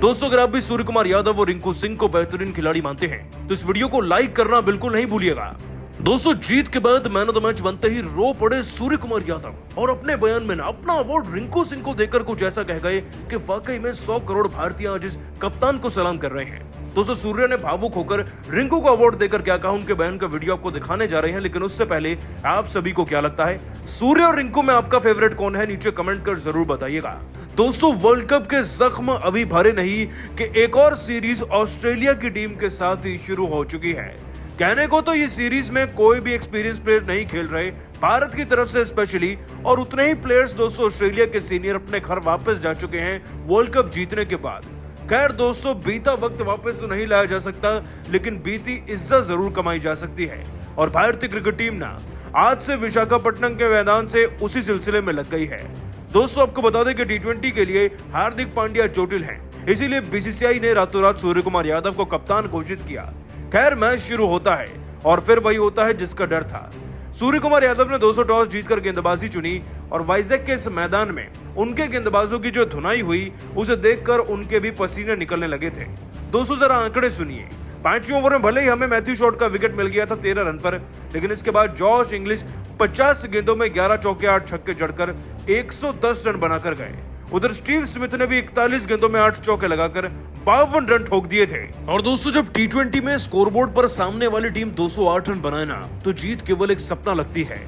दोस्तों अगर आप भी सूर्य कुमार यादव और रिंकू सिंह को बेहतरीन खिलाड़ी मानते हैं तो इस वीडियो को लाइक करना बिल्कुल नहीं भूलिएगा। दोस्तों जीत के बाद मैन ऑफ द मैच बनते ही रो पड़े सूर्य कुमार यादव और अपने बयान में अपना अवार्ड रिंकू सिंह को देकर कुछ ऐसा कह गए कि वाकई में 100 करोड़ भारतीय आज इस कप्तान को सलाम कर रहे हैं। दोस्तों सूर्य ने भावुक होकर रिंकू को अवार्ड देकर क्या कहा, उनके बयान का वीडियो आपको दिखाने जा रहे हैं, लेकिन उससे पहले आप सभी को क्या लगता है, सूर्य और रिंकू में आपका फेवरेट कौन है, नीचे कमेंट कर जरूर बताइएगा। दोस्तों वर्ल्ड कप के जख्म अभी भरे नहीं कि एक और सीरीज ऑस्ट्रेलिया की टीम के साथ ही शुरू हो चुकी है। कहने को तो ये सीरीज में कोई भी एक्सपीरियंस प्लेयर नहीं खेल रहे भारत की तरफ से स्पेशली, और उतने ही प्लेयर्स दोस्तों ऑस्ट्रेलिया के सीनियर अपने घर वापस जा चुके हैं वर्ल्ड कप जीतने के बाद। खैर दोस्तों बीता वक्त वापस तो नहीं लाया जा सकता, लेकिन बीती इज्जत जरूर कमाई जा सकती है और भारतीय क्रिकेट टीम ना आज से विशाखापट्टनम के मैदान से उसी सिलसिले में लग गई है। दोस्तों आपको बता दें कि टी20 के लिए हार्दिक पांड्या चोटिल हैं, इसीलिए बीसीसीआई ने रातों रात सूर्य कुमार यादव को कप्तान घोषित किया। खैर मैच शुरू होता है और फिर वही होता है जिसका डर था। सूर्य कुमार यादव ने 200 टॉस जीतकर गेंदबाजी चुनी और वाइजैक के इस मैदान में उनके गेंदबाजों की जो धुनाई हुई उसे देखकर उनके भी पसीने निकलने लगे थे। दोस्तों जरा आंकड़े सुनिए। 5वें ओवर में भले ही हमें मैथ्यू शॉट का विकेट मिल गया था 13 रन पर, लेकिन इसके बाद जॉश इंग्लिश 50 गेंदों में 11 चौके 8 छक्के जड़कर 110 रन बनाकर गए। उधर स्टीव स्मिथ ने भी 41 गेंदों में 8 चौके लगाकर 52 रन ठोक दिए थे। और दोस्तों जब टी20 में स्कोरबोर्ड पर सामने वाली टीम 208 रन बनाए ना तो जीत केवल एक सपना लगती है।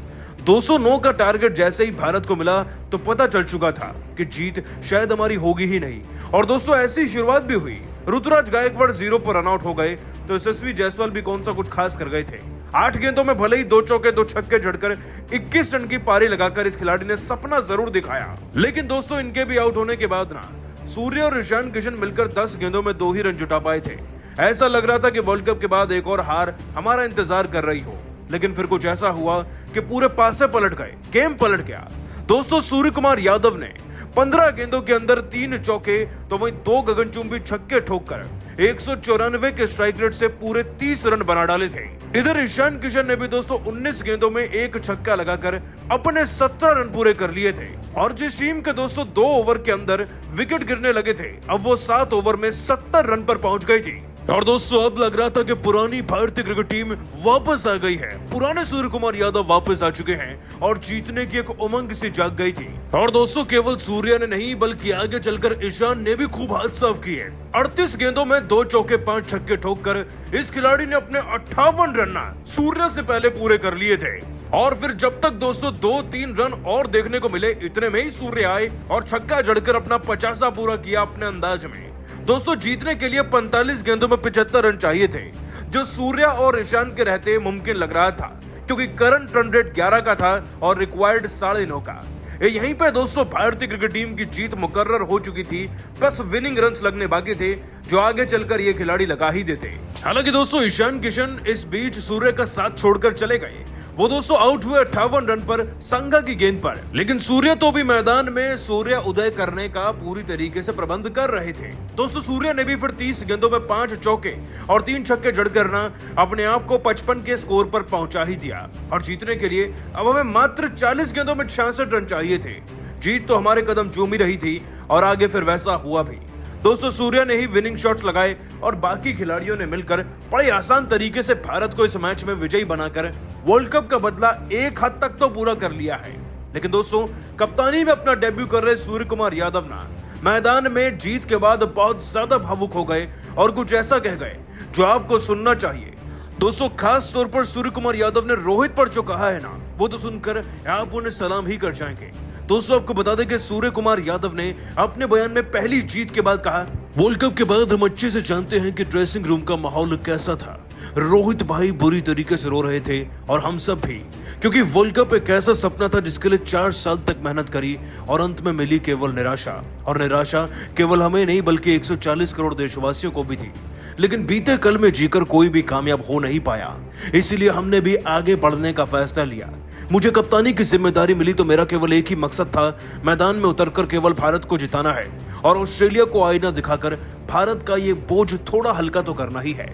209 का टारगेट जैसे ही भारत को मिला तो पता चल चुका था कि जीत शायद हमारी होगी ही नहीं। और दोस्तों ऐसी शुरुआत भी हुई। ऋतुराज गायकवाड़ 0 पर रन आउट हो गए तो यशस्वी जायसवाल भी कौन सा कुछ खास कर गए थे। 8 गेंदों में भले ही 2 चौके 2 छक्के जड़कर 21 रन की पारी लगाकर इस खिलाड़ी ने सपना जरूर दिखाया। लेकिन दोस्तों इनके भी आउट होने के बाद ना सूर्य और ईशान किशन मिलकर 10 गेंदों में 2 ही रन जुटा पाए थे। ऐसा लग रहा था कि वर्ल्ड कप के बाद एक और हार हमारा इंतजार कर रही हो, लेकिन फिर कुछ ऐसा हुआ कि पूरे पासे पलट गए, गेम पलट गया। दोस्तों सूर्य कुमार यादव ने 15 गेंदों के अंदर 3 चौके तो वहीं 2 गगनचुंबी छक्के ठोककर 194 के स्ट्राइक रेट से पूरे 30 रन बना डाले थे। इधर ईशान किशन ने भी दोस्तों 19 गेंदों में 1 छक्का लगाकर अपने 17 रन पूरे कर लिए थे। और जिस टीम के दोस्तों 2 ओवर के अंदर विकेट गिरने लगे थे, अब वो 7 ओवर में 70 रन पर पहुंच गई थी। और दोस्तों अब लग रहा था कि पुरानी भारतीय क्रिकेट टीम वापस आ गई है, पुराने सूर्य कुमार यादव वापस आ चुके हैं और जीतने की एक उमंग सी जाग गई थी। और दोस्तों केवल सूर्य ने नहीं बल्कि आगे चलकर ईशान ने भी खूब हाथ साफ किए। 38 गेंदों में 2 चौके 5 छक्के ठोककर इस खिलाड़ी ने अपने 58 रन सूर्य से पहले पूरे कर लिए थे। और फिर जब तक दोस्तों 2-3 रन और देखने को मिले, इतने में ही सूर्य आए और छक्का जड़कर अपना 50 पूरा किया अपने अंदाज में। दोस्तों जीतने के लिए 45 गेंदों में 75 रन चाहिए थे, जो सूर्य और ईशान के रहते मुमकिन लग रहा था, क्योंकि करंट रन रेट 11 का था और रिक्वायर्ड 9.5 का। यहीं पे दोस्तों भारतीय क्रिकेट टीम की जीत मुकर्रर हो चुकी थी, बस विनिंग रन्स लगने बाकी थे जो आगे चलकर ये खिलाड़ी लगा ही देते। हालांकि दोस्तों ईशान किशन इस बीच सूर्य का साथ छोड़कर चले गए। वो दोस्तों आउट हुए 58 रन पर संघा की गेंद पर, लेकिन सूर्य तो भी मैदान में सूर्य उदय करने का पूरी तरीके से प्रबंध कर रहे थे। दोस्तों सूर्य ने भी फिर 30 गेंदों में 5 चौके और 3 छक्के जड़कर ना अपने आप को 55 के स्कोर पर पहुंचा ही दिया। और जीतने के लिए अब हमें मात्र 40 गेंदों में 66 रन चाहिए थे। जीत तो हमारे कदम चूम ही रही थी और आगे फिर वैसा हुआ भी। दोस्तों सूर्य ने ही विनिंग शॉट्स लगाए और बाकी खिलाड़ियों ने मिलकर बड़े आसान तरीके से भारत को इस मैच में विजयी बनाकर वर्ल्ड कप का बदला एक हद तक तो पूरा कर लिया है। लेकिन दोस्तों कप्तानी में अपना डेब्यू कर रहे सूर्य कुमार यादव ना मैदान में जीत के बाद बहुत ज्यादा भावुक हो गए और कुछ ऐसा कह गए जो आपको सुनना चाहिए। दोस्तों खास तौर पर सूर्य कुमार यादव ने रोहित पर जो कहा है ना, वो तो सुनकर आप उन्हें सलाम ही कर जाएंगे। दोस्तों आपको बता दें कि सूर्य कुमार यादव ने अपने बयान में पहली जीत के बाद कहा, वर्ल्ड कप के बाद हम अच्छे से जानते हैं कि ड्रेसिंग रूम का माहौल कैसा था। रोहित भाई बुरी तरीके से रो रहे थे और हम सब भी, क्योंकि वर्ल्ड कप एक ऐसा सपना था जिसके लिए 4 साल तक मेहनत करी और अंत में मिली केवल निराशा। और निराशा केवल हमें नहीं बल्कि 140 करोड़ देशवासियों को भी थी। लेकिन बीते कल में जीकर कोई भी कामयाब हो नहीं पाया, इसीलिए हमने भी आगे बढ़ने का फैसला लिया। मुझे कप्तानी की जिम्मेदारी मिली तो मेरा केवल एक ही मकसद था, मैदान में उतरकर केवल भारत को जिताना है और ऑस्ट्रेलिया को आईना दिखाकर भारत का ये बोझ थोड़ा हल्का तो करना ही है।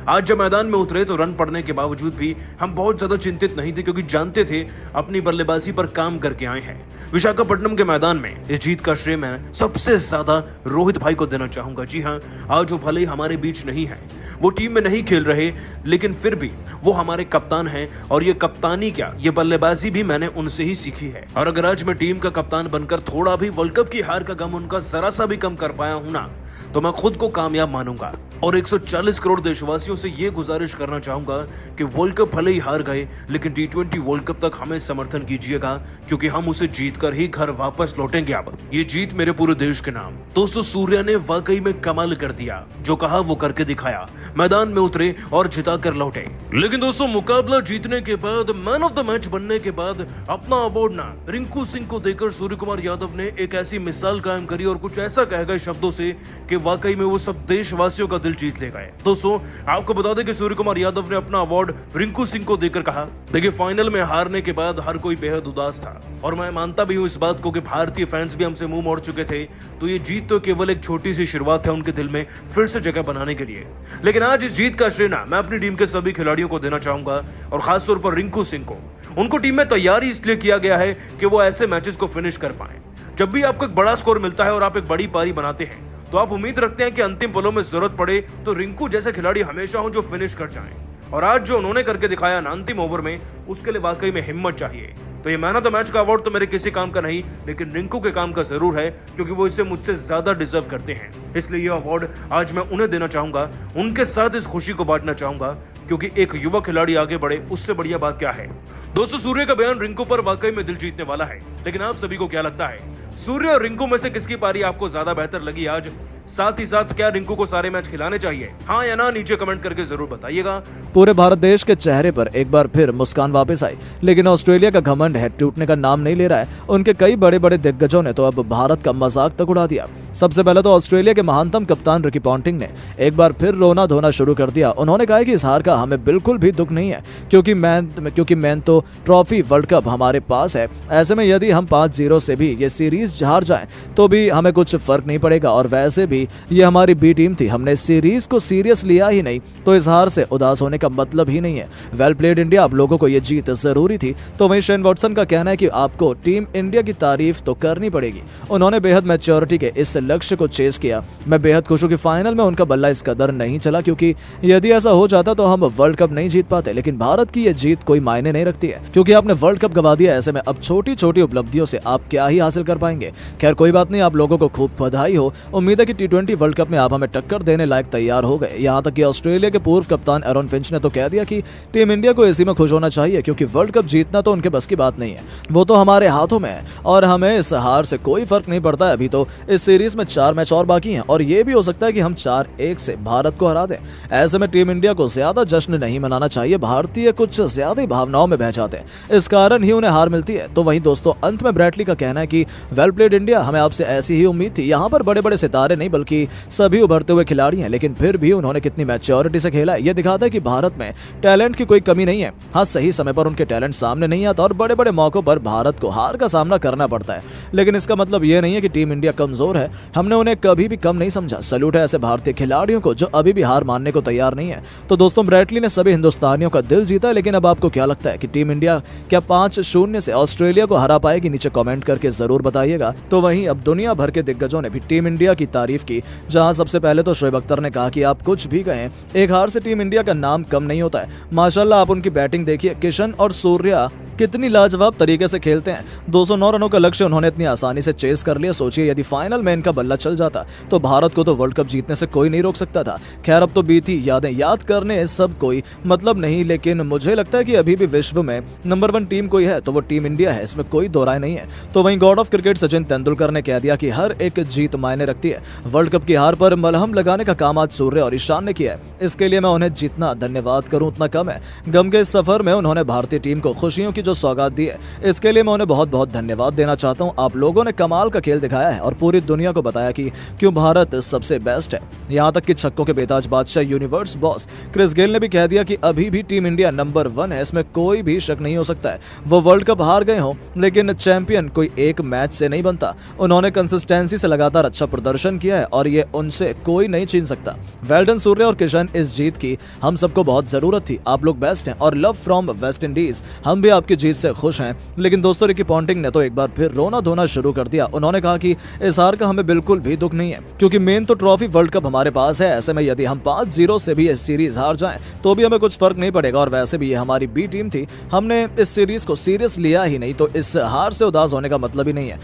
आज जब मैदान में उतरे तो रन पड़ने के बावजूद भी हम बहुत ज्यादा चिंतित नहीं थे, क्योंकि जानते थे अपनी बल्लेबाजी पर काम करके आए हैं। विशाखापट्टनम के मैदान में इस जीत का श्रेय मैं सबसे ज्यादा रोहित भाई को देना चाहूंगा। जी हाँ, आज वो भले ही हमारे बीच नहीं है, वो टीम में नहीं खेल रहे, लेकिन फिर भी वो हमारे कप्तान हैं, और ये कप्तानी क्या, ये बल्लेबाजी भी मैंने उनसे ही सीखी है। और अगर आज मैं टीम का कप्तान बनकर थोड़ा भी वर्ल्ड कप की हार का गम उनका जरा सा भी कम कर पाया हूं ना, तो मैं खुद को कामयाब मानूंगा। और 140 करोड़ देशवासियों से ये गुजारिश करना चाहूंगा कि वर्ल्ड कप भले ही हार गए, लेकिन T20 वर्ल्ड कप तक हमें समर्थन कीजिएगा, क्योंकि हम उसे जीतकर ही घर वापस लौटेंगे। अब ये जीत मेरे पूरे देश के नाम। दोस्तों, सूर्या ने वाकई में कमाल कर दिया, जो कहा वो करके दिखाया। मैदान में उतरे और जिता कर लौटे। लेकिन दोस्तों, मुकाबला जीतने के बाद, मैन ऑफ द मैच बनने के बाद अपना अवार्ड ना रिंकू सिंह को देकर सूर्य कुमार यादव ने एक ऐसी मिसाल कायम करी और कुछ ऐसा कह गए शब्दों से कि वाकई में वो सब देशवासियों का दिल जीत ले गए। दोस्तों, आपको बता दें कि सूर्य कुमार यादव ने अपना अवार्ड रिंकू सिंह को देकर कहा, देखिए फाइनल में हारने के बाद हर कोई बेहद उदास था, और मैं मानता भी हूं इस बात को कि भारतीय फैंस भी हमसे मुंह मोड़ चुके थे, तो ये जीत तो केवल एक छोटी सी शुरुआत है उनके दिल में फिर से जगह बनाने के लिए। लेकिन आज इस जीत का श्रेय ना मैं अपनी टीम के सभी खिलाड़ियों को देना चाहूंगा, और खासतौर पर रिंकू सिंह को। उनको टीम में तैयारी इसलिए किया गया है कि वो ऐसे मैचेस को फिनिश कर पाए। जब भी आपको एक बड़ा स्कोर मिलता है और आप एक बड़ी पारी बनाते हैं, तो आप उम्मीद रखते हैं कि अंतिम पलों में जरूरत पड़े तो रिंकू जैसे खिलाड़ी हमेशा हो जो फिनिश कर जाएं। और आज जो उन्होंने करके दिखाया ना अंतिम ओवर में, उसके लिए वाकई में हिम्मत चाहिए। तो ये मैन ऑफ द मैच का अवार्ड तो मेरे किसी काम का नहीं, लेकिन रिंकू के काम का जरूर है, क्योंकि वो इसे मुझसे ज्यादा डिजर्व करते हैं। इसलिए ये अवार्ड आज मैं उन्हें देना चाहूंगा, उनके साथ इस खुशी को बांटना चाहूंगा, क्योंकि एक युवा खिलाड़ी आगे बढ़े, उससे बढ़िया बात क्या है। दोस्तों, सूर्य का बयान रिंकू पर वाकई में दिल जीतने वाला है, लेकिन आप सभी को क्या लगता है, सूर्य और रिंकू में से किसकी पारी आपको ज्यादा बेहतर लगी आज? साथ ही साथ क्या रिंकू को सारे मैच खिलाने चाहिए? हाँ या ना, नीचे कमेंट करके जरूर बताइएगा। पूरे भारत देश के चेहरे पर एक बार फिर मुस्कान वापस आई, लेकिन ऑस्ट्रेलिया का घमंड है टूटने का नाम नहीं ले रहा है। उनके कई बड़े बड़े दिग्गजों ने तो अब भारत का मजाक तक उड़ा दिया। सबसे पहले तो ऑस्ट्रेलिया के महानतम कप्तान रिकी पॉन्टिंग ने एक बार फिर रोना धोना शुरू कर दिया। उन्होंने कहा कि इस हार का हमें बिल्कुल भी दुख नहीं है, क्योंकि मैन तो ट्रॉफी वर्ल्ड कप हमारे पास है। ऐसे में यदि हम 5-0 से भी ये सीरीज हार जाएं तो भी हमें कुछ फर्क नहीं पड़ेगा, और वैसे भी ये हमारी बी टीम थी, हमने सीरीज को सीरियस लिया ही नहीं, तो इस हार से उदास होने का मतलब ही नहीं है। वेल प्लेड इंडिया, आप लोगों को ये जीत जरूरी थी। तो वहीं शेन वॉटसन का कहना है कि आपको टीम इंडिया की तारीफ तो करनी पड़ेगी, उन्होंने बेहद मैच्योरिटी के इस लक्ष्य को चेस किया। मैं बेहद खुश हूं कि फाइनल में उनका बल्ला इस कदर नहीं चला, क्योंकि यदि ऐसा हो जाता तो हम वर्ल्ड कप नहीं जीत पाते। लेकिन भारत की यह जीत कोई मायने नहीं रखती है, क्योंकि आपने वर्ल्ड कप गवा दिया। ऐसे में अब छोटी छोटी उपलब्धियों से आप क्या ही हासिल कर पाएंगे। खैर कोई बात नहीं, आप लोगों को खूब बधाई हो। उम्मीद है कि T20 वर्ल्ड कप में आप हमें टक्कर देने लायक तैयार हो गए। यहाँ तक कि ऑस्ट्रेलिया के पूर्व कप्तान एरन फिंच ने तो कह दिया कि टीम इंडिया को इसी में खुश होना चाहिए, क्योंकि वर्ल्ड कप जीतना तो उनके बस की बात नहीं है, वो तो हमारे हाथों में है, और हमें इस हार से कोई फर्क नहीं पड़ता है। अभी तो इस सीरीज में 4 मैच और बाकी हैं, और ये भी हो सकता है कि हम 4-1 से भारत को हरा दें। ऐसे में टीम इंडिया को ज्यादा जश्न नहीं मनाना चाहिए, भारतीय कुछ ज्यादा भावनाओं में बह जाते हैं, इस कारण ही उन्हें हार मिलती है। तो वहीं दोस्तों, अंत में ब्रैटली का कहना है कि वेल प्लेड इंडिया, हमें आपसे ऐसी ही उम्मीद थी। यहाँ पर बड़े बड़े सितारे नहीं बल्कि सभी उभरते हुए खिलाड़ी हैं, लेकिन फिर भी उन्होंने कितनी मैच्योरिटी से खेला है। ये दिखाता है कि भारत में टैलेंट की कोई कमी नहीं है। हाँ, सही समय पर उनके टैलेंट सामने नहीं आता और बड़े बड़े मौकों पर भारत को हार का सामना करना पड़ता है, लेकिन इसका मतलब ये नहीं है कि टीम इंडिया कमजोर है। हमने उन्हें कभी भी कम नहीं समझा। सैल्यूट है ऐसे भारतीय खिलाड़ियों को जो अभी भी हार मानने को तैयार नहीं है। तो दोस्तों, ब्रैटली ने सभी हिंदुस्तानियों का दिल जीता, लेकिन अब आपको क्या लगता है कि टीम इंडिया क्या 5-0 से ऑस्ट्रेलिया को हरा पाएगी? नीचे कमेंट करके जरूर बताइएगा। तो वहीं अब दुनिया भर के दिग्गजों ने भी टीम इंडिया की तारीफ की, जहां सबसे पहले तो शोएब अख्तर ने कहा कि आप कुछ भी कहें, एक हार से टीम इंडिया का नाम कम नहीं होता है। माशाल्लाह, आप उनकी बैटिंग देखिए, किशन और सूर्या कितनी लाजवाब तरीके से खेलते हैं। 209 रनों का लक्ष्य उन्होंने इतनी आसानी से चेस कर लिया। सोचिए यदि फाइनल में इनका बल्ला चल जाता तो भारत को तो वर्ल्ड कप जीतने से कोई नहीं रोक सकता था। खैर, अब तो बीती यादें याद करने सब कोई मतलब नहीं, लेकिन मुझे लगता है कि अभी भी विश्व में नंबर 1 टीम कोई है तो वो टीम इंडिया है, इसमें कोई दो राय नहीं है। तो वहीं God of cricket Sachin Tendulkar ने कह दिया कि हर एक जीत मायने रखती है। वर्ल्ड कप की हार पर मलहम लगाने का काम आज सूर्य और ईशान ने किया है। इसके लिए मैं उन्हें जितना धन्यवाद करूं उतना कम है। गम के इस सफर में उन्होंने भारतीय टीम को खुशियों की जो सौगात दी है, इसके लिए मैं उन्हें बहुत बहुत धन्यवाद देना चाहता हूं। आप लोगों ने कमाल का खेल दिखाया है और पूरी दुनिया को बताया कि क्यों भारत सबसे बेस्ट है। यहां तक कि छक्कों के बेताज बादशाह यूनिवर्स बॉस क्रिस गेल ने भी कह दिया कि अभी भी टीम इंडिया नंबर 1 है, इसमें कोई भी शक नहीं हो सकता है। वो वर्ल्ड कप हार गए हो, लेकिन चैंपियन कोई एक मैच से नहीं बनता। उन्होंने कंसिस्टेंसी से लगातार अच्छा प्रदर्शन किया है और ये उनसे कोई नहीं छीन सकता। वेल डन सूर्य और किशन, इस जीत की हम सबको बहुत जरूरत थी। आप लोग बेस्ट हैं और लव फ्रॉम वेस्ट इंडीज। हम भी आपकी जीत से खुश हैं। लेकिन दोस्तों, रिकी पॉन्टिंग ने तो एक बार फिर रोना धोना शुरू कर दिया। उन्होंने कहा कि इस हार का हमें बिल्कुल भी दुख नहीं है, क्योंकि मेन तो ट्रॉफी वर्ल्ड कप हमारे पास है। ऐसे में यदि हम 5-0 से भी इस सीरीज हार जाएं तो भी हमें कुछ फर्क नहीं पड़ेगा। और वैसे भी ये हमारी बी टीम थी, हमने इस सीरीज को सीरियस लिया ही नहीं, तो इस हार से उदास होने का मतलब ही नहीं है।